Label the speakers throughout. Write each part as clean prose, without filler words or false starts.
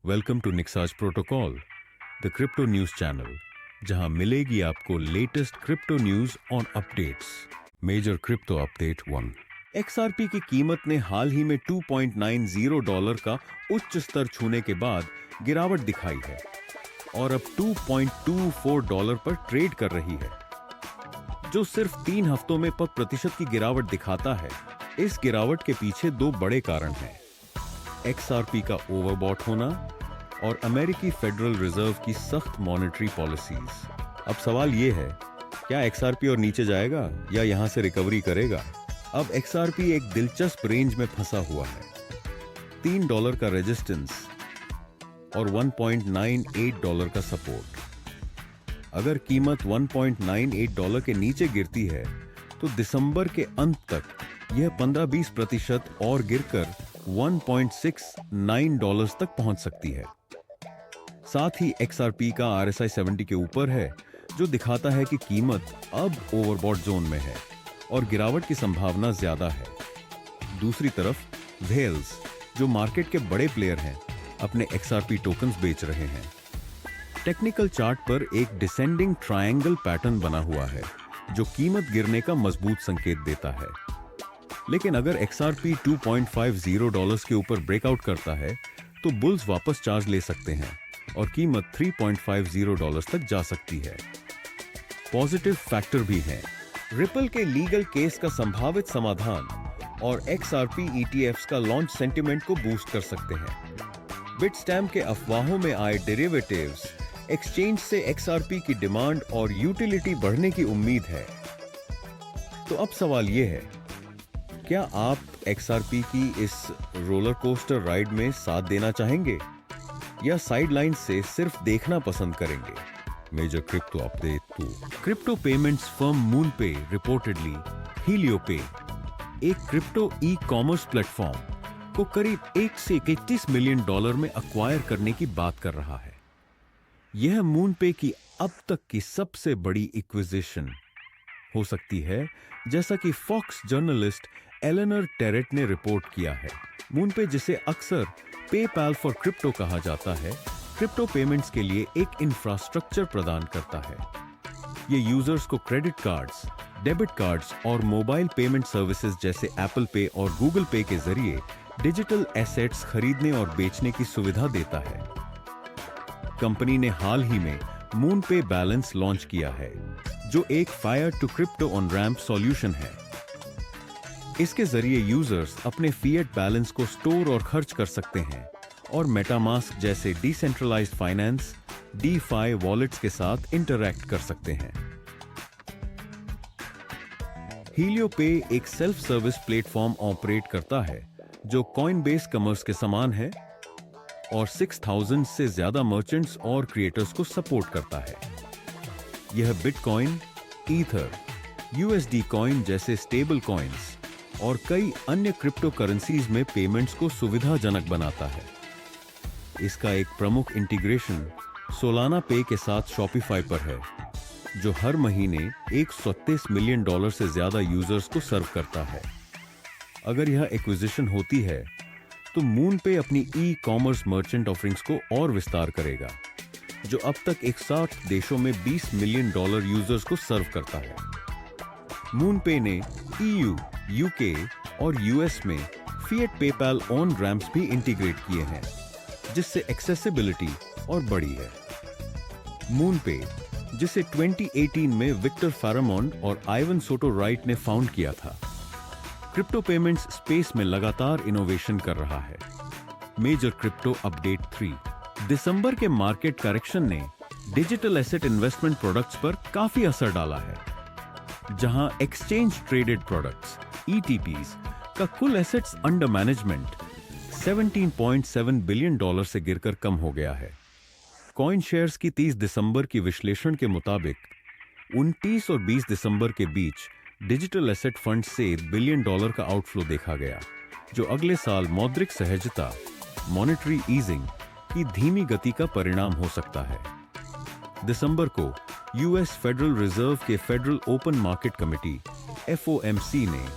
Speaker 1: Welcome to Nixas protocol, the crypto news channel, जहां मिलेगी आपको latest crypto news on updates. Major crypto update 1। XRP की कीमत ने हाल ही में $2.90 का उच्च स्तर छूने के बाद गिरावट दिखाई है और अब $2.24 पर ट्रेड कर रही है, जो सिर्फ 3 हफ्तों में 5% की गिरावट दिखाता है। इस गिरावट के पीछे 2 बड़े कारण हैं: XRP का ओवरबॉट होना और अमेरिकी फेडरल रिजर्व की सख्त मॉनेटरी पॉलिसीज। अब सवाल यह है, क्या XRP और नीचे जाएगा या यहां से रिकवरी करेगा? अब XRP एक दिलचस्प रेंज में फंसा हुआ है। $3 का रेजिस्टेंस और $1.98 का सपोर्ट। अगर कीमत $1.98 के नीचे गिरती है तो दिसंबर के अंत तक यह 15-20% और गिरकर $1.69 तक पहुंच सकती है। साथ ही XRP का RSI 70 के ऊपर है, जो दिखाता है कि कीमत अब ओवरबॉट जोन में है और गिरावट की संभावना ज्यादा है। दूसरी तरफ व्हेल्स, जो मार्केट के बड़े प्लेयर हैं, अपने XRP टोकन्स बेच रहे हैं। टेक्निकल चार्ट पर एक डिसेंडिंग ट्रायंगल पैटर्न बना हुआ है, जो कीमत गिरने का मजबूत संकेत देता है। लेकिन अगर XRP $2.50 के ऊपर ब्रेकआउट करता है तो बुल्स वापस चार्ज ले सकते हैं और कीमत $3.50 तक जा सकती है। पॉजिटिव फैक्टर भी हैं। रिपल के लीगल केस का संभावित समाधान और XRP ETFs का लॉन्च सेंटिमेंट को बूस्ट कर सकते हैं। बिटस्टैम्प के अफवाहों में आए डेरिवेटिव्स एक्सचेंज से XRP की डिमांड और यूटिलिटी बढ़ने की उम्मीद है। तो अब सवाल यह है, क्या आप XRP की इस रोलर कोस्टर राइड में साथ देना चाहेंगे या साइडलाइन से सिर्फ देखना पसंद करेंगे? Major crypto update 2। Crypto payments firm MoonPay reportedly Heliopay, एक क्रिप्टो ई-कॉमर्स प्लेटफॉर्म को करीब $1 से $31 मिलियन में अक्वायर करने की बात कर रहा है। यह मूनपे की अब तक की सबसे बड़ी एक्विजिशन हो सकती है, जैसा कि फॉक्स जर्नलिस्ट एलेनर टेरेट ने रिपोर्ट किया है। मूनपे, जिसे अक्सर पेपैल फॉर क्रिप्टो कहा जाता है, क्रिप्टो पेमेंट्स के लिए एक इंफ्रास्ट्रक्चर प्रदान करता है। यह यूजर्स को क्रेडिट कार्ड्स, डेबिट कार्ड्स और मोबाइल पेमेंट सर्विसेज जैसे एप्पल पे और गूगल पे के जरिए डिजिटल एसेट्स खरीदने और बेचने की सुविधा देता है। कंपनी ने हाल ही में मूनपे बैलेंस लॉन्च किया है, जो एक fiat to crypto on ramp solution है। इसके जरिए यूजर्स अपने फिएट बैलेंस को स्टोर और खर्च कर सकते हैं और मेटामास्क जैसे डिसेंट्रलाइज्ड फाइनेंस DeFi वॉलेट्स के साथ इंटरैक्ट कर सकते हैं। हीलियोपे एक सेल्फ सर्विस प्लेटफॉर्म ऑपरेट करता है, जो कॉइनबेस कॉमर्स के समान है और 6000 से ज्यादा मर्चेंट्स और क्रिएटर्स को सपोर्ट करता है। यह बिटकॉइन, ईथर, USD कॉइन जैसे स्टेबल कॉइन्स और कई अन्य क्रिप्टो करेंसीज में पेमेंट्स को सुविधाजनक बनाता है। इसका एक प्रमुख इंटीग्रेशन सोलाना पे के साथ शॉपिफाई पर है, जो हर महीने $130 मिलियन से ज्यादा यूजर्स को सर्व करता है। अगर यह एक्विजिशन होती है तो मूनपे अपनी ई-कॉमर्स मर्चेंट ऑफरिंग्स को और विस्तार करेगा, जो अब तक 61 देशों में $20 मिलियन यूजर्स को सर्व करता है। मूनपे ने EU, UK और US में फिएट पेपैल ऑन रैम्प्स भी इंटीग्रेट किए हैं, जिससे एक्सेसिबिलिटी और बढ़ी है। मूनपे, जिसे 2018 में विक्टर फारामोंड और आइवन सोटो राइट ने फाउंड किया था, क्रिप्टो पेमेंट्स स्पेस में लगातार इनोवेशन कर रहा है। Major crypto update 3। दिसंबर के मार्केट करेक्शन ने डिजिटल एसेट इन्वेस्टमेंट प्रोडक्ट्स पर काफी असर डाला है, जहां एक्सचेंज ट्रेडेड प्रोडक्ट्स ETPs का कुल एसेट्स अंडर मैनेजमेंट $17.7 बिलियन से गिरकर कम हो गया है। कॉइन शेयर्स की 30 दिसंबर की विश्लेषण के मुताबिक 29 और 20 दिसंबर के बीच डिजिटल एसेट फंड से $1 बिलियन का आउटफ्लो देखा गया, जो अगले साल मौद्रिक सहजता, मॉनेटरी ईजिंग की धीमी गति का परिणाम हो सकता है। दिसंबर को US फेडरल रिजर्व के federal open market committee FOMC ने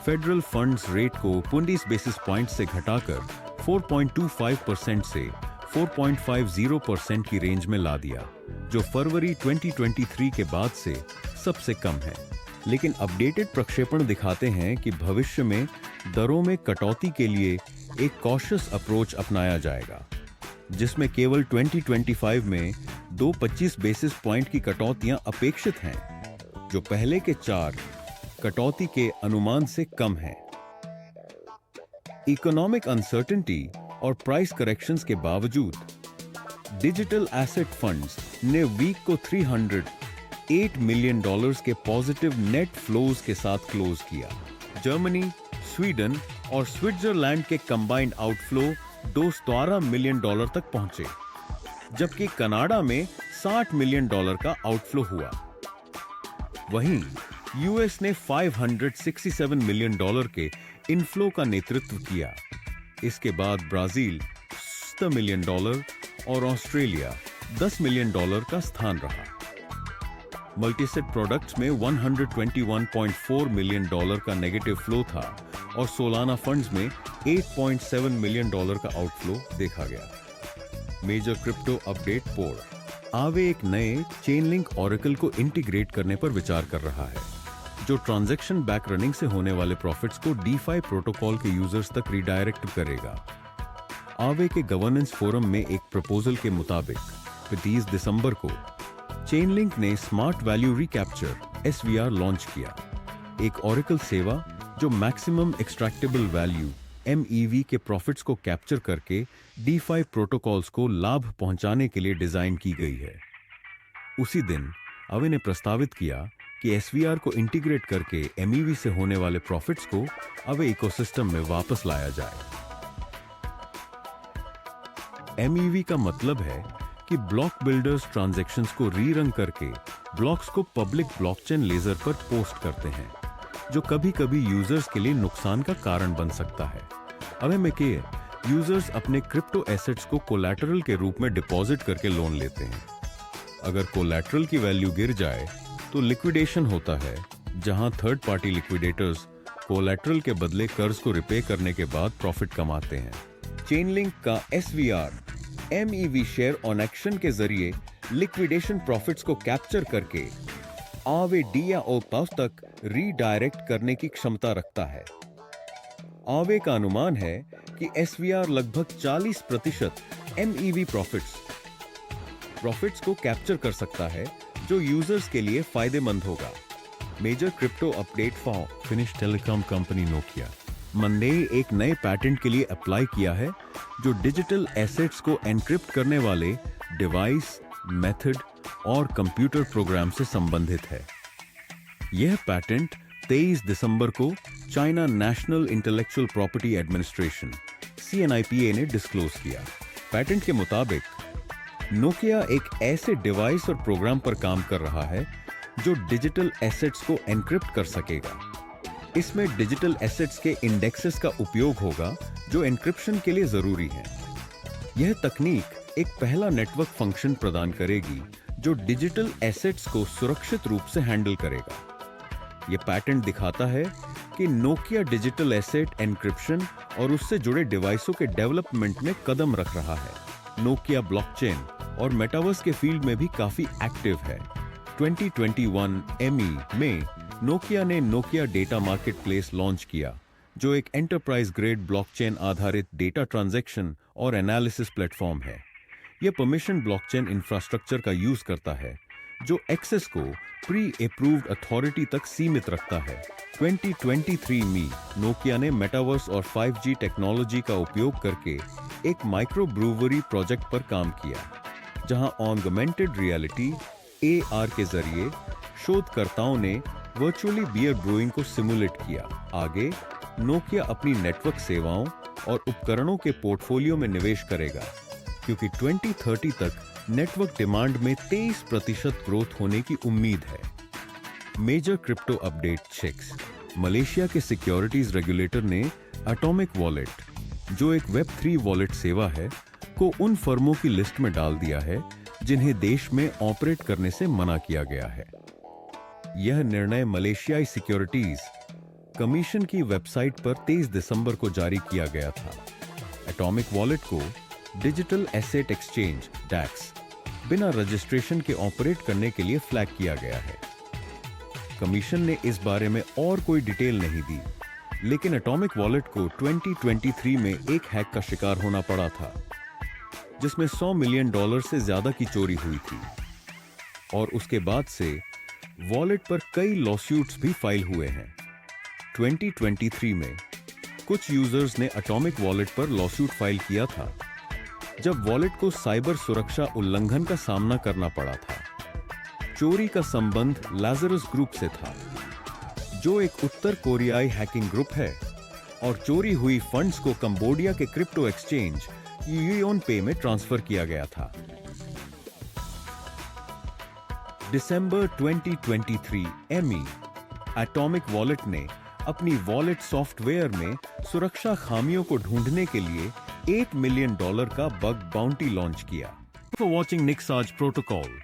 Speaker 1: फेडरल फंड्स रेट को 25 बेसिस पॉइंट से घटाकर 4.25% से 4.50% की रेंज में ला दिया, जो फरवरी 2023 के बाद से सबसे कम है। लेकिन अपडेटेड प्रक्षेपण दिखाते हैं कि भविष्य में दरों में कटौती के लिए एक कॉशियस अप्रोच अपनाया जाएगा, जिसमें केवल 2025 में 225 बेसिस पॉइंट की कटौतियां अपेक्षित हैं, जो पहले के 4 कटौती के अनुमान से कम है। इकोनॉमिक अनसर्टेनिटी और प्राइस करेक्शंस के बावजूद डिजिटल एसेट फंड्स ने वीक को $308 मिलियन के पॉजिटिव नेट फ्लोज के साथ क्लोज किया। जर्मनी, स्वीडन और स्विट्जरलैंड के कंबाइंड आउटफ्लो $212 मिलियन तक पहुंचे, जबकि कनाडा में $60 मिलियन का आउटफ्लो हुआ। वहीं यूएस ने $567 मिलियन के इनफ्लो का नेतृत्व किया। इसके बाद ब्राजील $70 मिलियन और ऑस्ट्रेलिया $10 मिलियन का स्थान रहा। मल्टीसेट प्रोडक्ट्स में $121.4 मिलियन का नेगेटिव फ्लो था और सोलाना फंड्स में $8.7 मिलियन का आउटफ्लो देखा गया। मेजर क्रिप्टो अपडेट पोर आवे एक नए चेनलिंक ऑरेकल को इंटीग्रेट करने पर विचार कर रहा है, जो ट्रांजैक्शन बैक रनिंग से होने वाले प्रॉफिट्स को DeFi प्रोटोकॉल के यूजर्स तक रिडायरेक्ट करेगा। आवे के गवर्नेंस फोरम में एक प्रपोजल के मुताबिक 30 दिसंबर को चेनलिंक ने smart value recapture SVR launch किया, एक ऑरेकल सेवा जो मैक्सिमम एक्सट्रैक्टेबल वैल्यू MEV के प्रॉफिट्स को कैप्चर करके DeFi प्रोटोकॉल्स को लाभ पहुंचाने के लिए डिजाइन की गई है। उसी दिन आवे ने प्रस्तावित किया कि SVR को इंटीग्रेट करके MEV से होने वाले प्रॉफिट्स को आवे इकोसिस्टम में वापस लाया जाए। MEV का मतलब है कि ब्लॉक बिल्डर्स ट्रांजैक्शंस को रीरन करके ब्लॉक्स को पब्लिक ब्लॉकचेन लेजर पर पोस्ट करते हैं, जो कभी-कभी यूजर्स के लिए नुकसान का कारण बन सकता है। अवे में के यूजर्स अपने क्रिप्टो एसेट्स को कोलैटरल के रूप में डिपॉजिट करके लोन लेते हैं। अगर कोलैटरल की वैल्यू गिर जाए तो लिक्विडेशन होता है, जहां थर्ड पार्टी लिक्विडेटर्स कोलैटरल के बदले कर्ज को रिपे करने के बाद प्रॉफिट कमाते हैं। चेनलिंक का SVR MEV share on action के जरिए लिक्विडेशन प्रॉफिट्स को कैप्चर करके आवे DAO तक रीडायरेक्ट करने की क्षमता रखता है। आवे का अनुमान है कि SVR लगभग 40% MEV प्रॉफिट्स को कैप्चर कर सकता है, जो यूजर्स के लिए फायदेमंद होगा। Major crypto update for Finnish telecom company Nokia Monday एक नए पैटेंट के लिए अप्लाई किया है, जो डिजिटल एसेट्स को एनक्रिप्ट करने वाले डिवाइस, मेथड और कंप्यूटर प्रोग्राम से संबंधित है। यह पैटेंट 23 दिसंबर को China national intellectual property administration CNIPA ने डिस्क्लोज किया। पैटेंट के मुताबिक नोकिया एक ऐसे डिवाइस और प्रोग्राम पर काम कर रहा है जो डिजिटल एसेट्स को एनक्रिप्ट कर सकेगा। इसमें डिजिटल एसेट्स के इंडेक्सेस का उपयोग होगा जो एनक्रिप्शन के लिए जरूरी है। यह तकनीक एक पहला नेटवर्क फंक्शन प्रदान करेगी जो डिजिटल एसेट्स को सुरक्षित रूप से हैंडल करेगा। यह पैटेंट दिखाता है कि नोकिया डिजिटल एसेट एनक्रिप्शन और उससे जुड़े डिवाइसों के डेवलपमेंट में कदम रख रहा है। नोकिया ब्लॉकचेन और मेटावर्स के फील्ड में भी काफी एक्टिव है। 2021 ME में नोकिया ने नोकिया डेटा मार्केटप्लेस लॉन्च किया, जो एक एंटरप्राइज ग्रेड ब्लॉकचेन आधारित डेटा ट्रांजैक्शन और एनालिसिस प्लेटफॉर्म है। यह परमिशन ब्लॉकचेन इंफ्रास्ट्रक्चर का यूज करता है, जो एक्सेस को प्री अप्रूव्ड अथॉरिटी तक सीमित रखता है। 2023 में नोकिया ने मेटावर्स और 5G टेक्नोलॉजी का उपयोग करके एक माइक्रो ब्रूवरी प्रोजेक्ट पर काम किया, जहां ऑगमेंटेड रियलिटी AR के जरिए शोधकर्ताओं ने वर्चुअली बियर ब्रूइंग को सिमुलेट किया। आगे नोकिया अपनी नेटवर्क सेवाओं और उपकरणों के पोर्टफोलियो में निवेश करेगा, क्योंकि 2030 तक नेटवर्क डिमांड में 23% ग्रोथ होने की उम्मीद है। Major crypto update checks. Malaysia के सिक्योरिटीज रेगुलेटर ने एटॉमिक वॉलेट, जो एक Web3 वॉलेट सेवा है, को उन फर्मों की लिस्ट में डाल दिया है जिन्हें देश में ऑपरेट करने से मना किया गया है। यह निर्णय मलेशियाई सिक्योरिटीज कमीशन की वेबसाइट पर 23 दिसंबर को जारी किया गया था। एटॉमिक वॉलेट को डिजिटल एसेट एक्सचेंज डैक्स बिना रजिस्ट्रेशन के ऑपरेट करने के लिए फ्लैग किया गया है। कमीशन ने इस बारे में और कोई डिटेल नहीं दी, लेकिन एटॉमिक वॉलेट को 2023 में एक हैक का शिकार होना पड़ा था, जिसमें $100 मिलियन से ज्यादा की चोरी हुई थी। और उसके बाद से वॉलेट पर कई लॉसूट्स भी फाइल हुए हैं। 2023 में कुछ यूजर्स ने एटॉमिक वॉलेट पर लॉसूट फाइल किया था, जब वॉलेट को साइबर सुरक्षा उल्लंघन का सामना करना पड़ा था। चोरी का संबंध लाजरस ग्रुप से था, जो एक उत्तर कोरियाई हैकिंग ग्रुप है, और चोरी हुई फंड्स को कंबोडिया के क्रिप्टो एक्सचेंज YuanPay में ट्रांसफर किया गया था। दिसंबर 2023 एटॉमिक वॉलेट ने अपनी वॉलेट सॉफ्टवेयर में सुरक्षा खामियों को ढूंढने के लिए $8 मिलियन का बग बाउंटी लॉन्च किया। For watching Nixas protocol,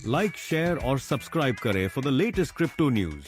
Speaker 1: like, share और सब्सक्राइब करें for the latest crypto news.